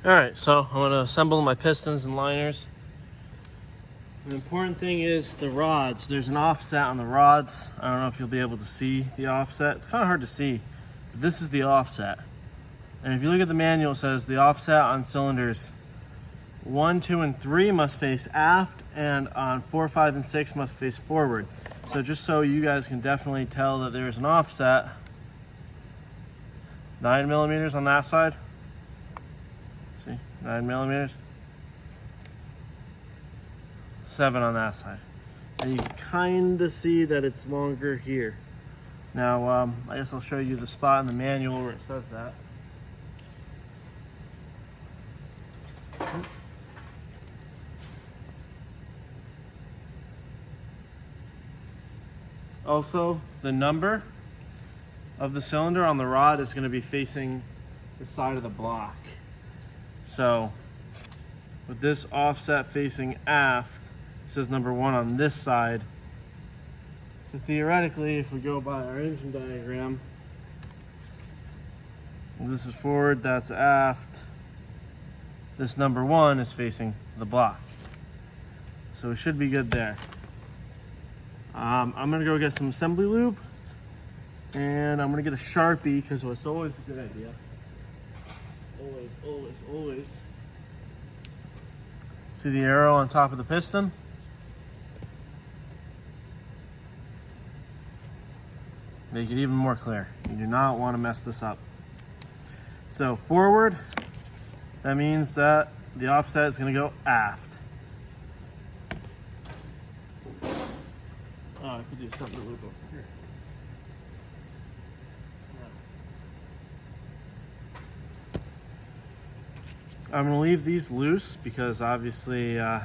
Alright, so I'm going to assemble my pistons and liners. The important thing is the rods. There's an offset on the rods. I don't know if you'll be able to see the offset. It's kind of hard to see, but this is the offset. And if you look at the manual, it says the offset on cylinders 1, 2, and 3 must face aft, and on 4, 5, and 6 must face forward. So just so you guys can definitely tell that there's an offset, 9 millimeters on that side. See, 9 millimeters. 7 on that side. And you can kind of see that it's longer here. Now, I guess I'll show you the spot in the manual where it says that. Also, the number of the cylinder on the rod is going to be facing the side of the block. So, with this offset facing aft, it says number 1 on this side. So theoretically, if we go by our engine diagram, this is forward, that's aft. This number 1 is facing the block. So it should be good there. I'm gonna go get some assembly lube, and I'm gonna get a Sharpie because it's always a good idea. Always. See the arrow on top of the piston? Make it even more clear. You do not want to mess this up. So forward, that means that the offset is going to go aft. Oh, I could do something loop over here. I'm going to leave these loose because obviously they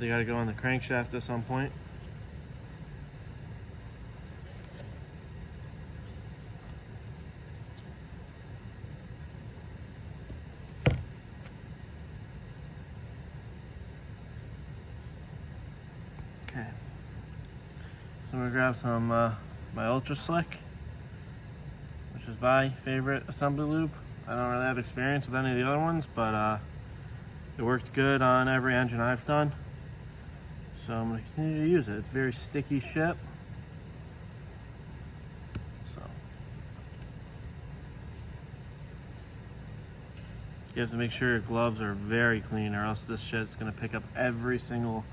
got to go on the crankshaft at some point. Okay, so I'm gonna grab some my Ultra Slick, which is my favorite assembly lube. I don't really have experience with any of the other ones, but it worked good on every engine I've done. So I'm gonna continue to use it. It's very sticky shit. So you have to make sure your gloves are very clean, or else this shit's gonna pick up every single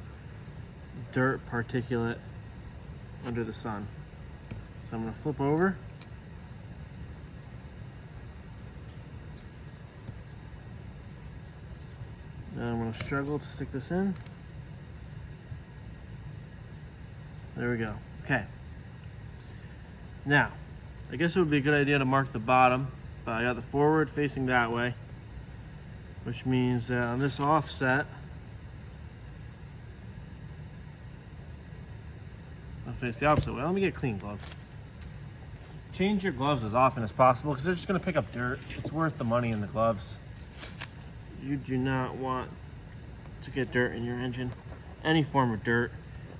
dirt particulate under the sun. So I'm going to flip over. And I'm going to struggle to stick this in. There we go. Okay. Now, I guess it would be a good idea to mark the bottom, but I got the forward facing that way, which means that on this offset, I'll face the opposite way. Let me get clean gloves. Change your gloves as often as possible because they're just going to pick up dirt. It's worth the money in the gloves. You do not want to get dirt in your engine. Any form of dirt.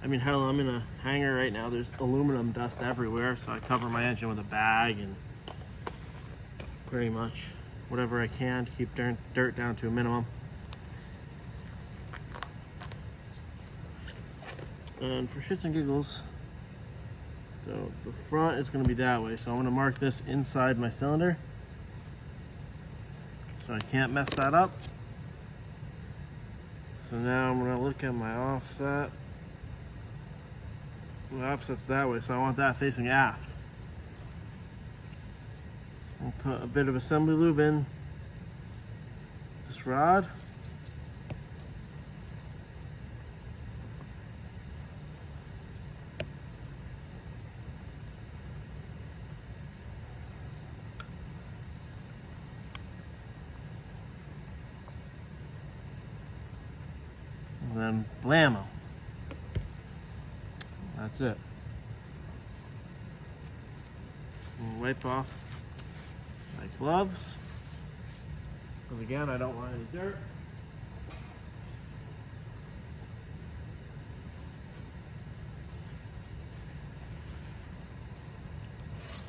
I mean, hell, I'm in a hangar right now. There's aluminum dust everywhere, so I cover my engine with a bag and pretty much whatever I can to keep dirt down to a minimum. And for shits and giggles, so the front is going to be that way. So I'm going to mark this inside my cylinder so I can't mess that up. So now I'm going to look at my offset. The offset's that way, so I want that facing aft. I'll put a bit of assembly lube in this rod. And then blammo. That's it. I'll wipe off my gloves, because again, I don't want any dirt.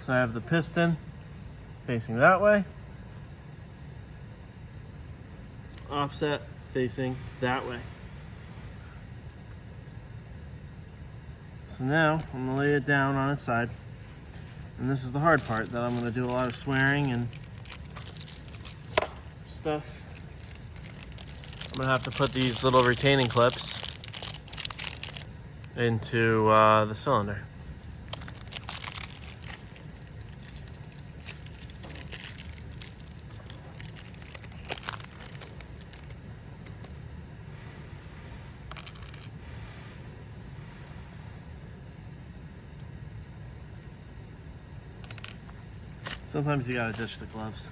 So I have the piston facing that way. offset facing that way. So now I'm gonna lay it down on its side. And this is the hard part, that I'm gonna do a lot of swearing and stuff. I'm gonna have to put these little retaining clips into the cylinder. Sometimes you gotta ditch the gloves.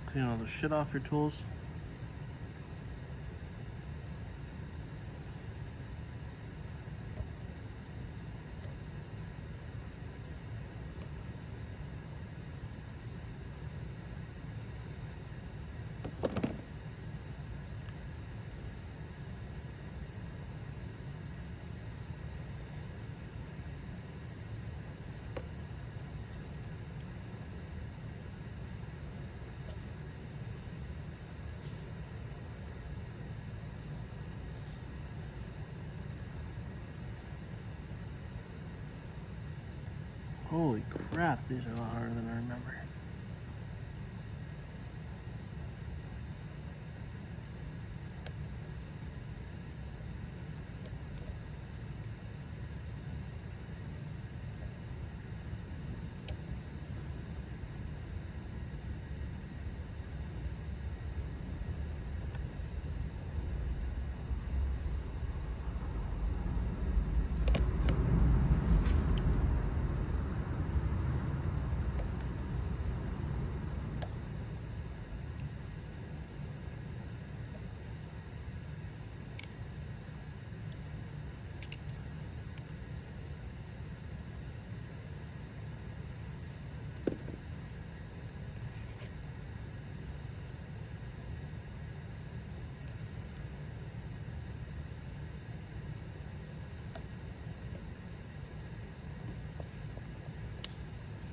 Clean all the shit off your tools. Holy crap, these are a lot harder than I remember.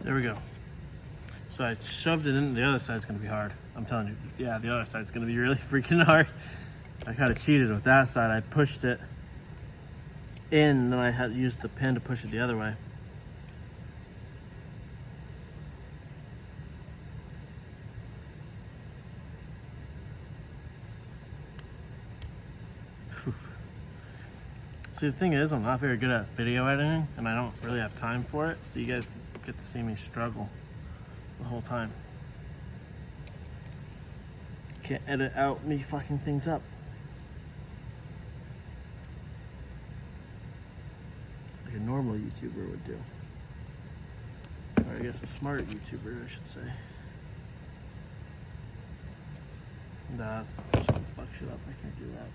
There we go. So I shoved it in. The other side's gonna be hard. I'm telling you, yeah, the other side's gonna be really freaking hard. I kind of cheated with that side. I pushed it in, and then I had used the pin to push it the other way. See, the thing is, I'm not very good at video editing, and I don't really have time for it, so you guys get to see me struggle the whole time. Can't edit out me fucking things up. Like a normal YouTuber would do. Or I guess a smart YouTuber, I should say. Nah, fuck shit up, I can't do that.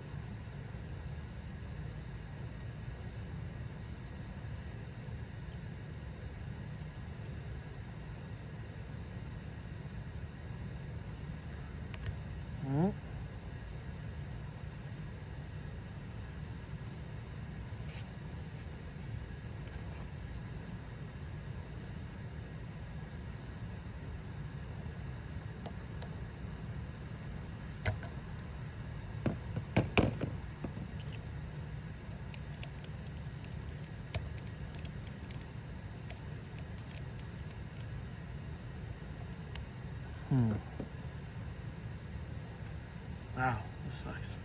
Wow, this sucks.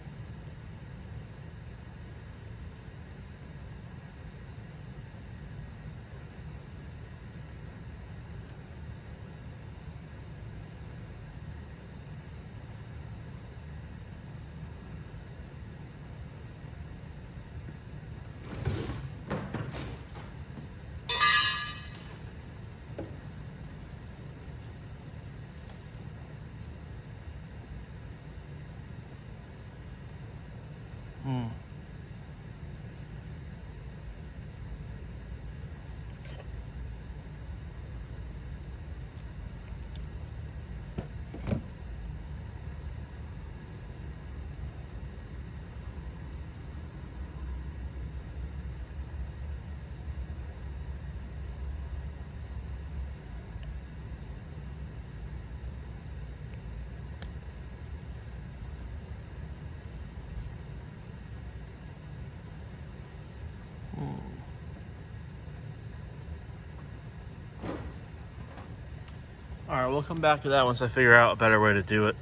All right, we'll come back to that once I figure out a better way to do it.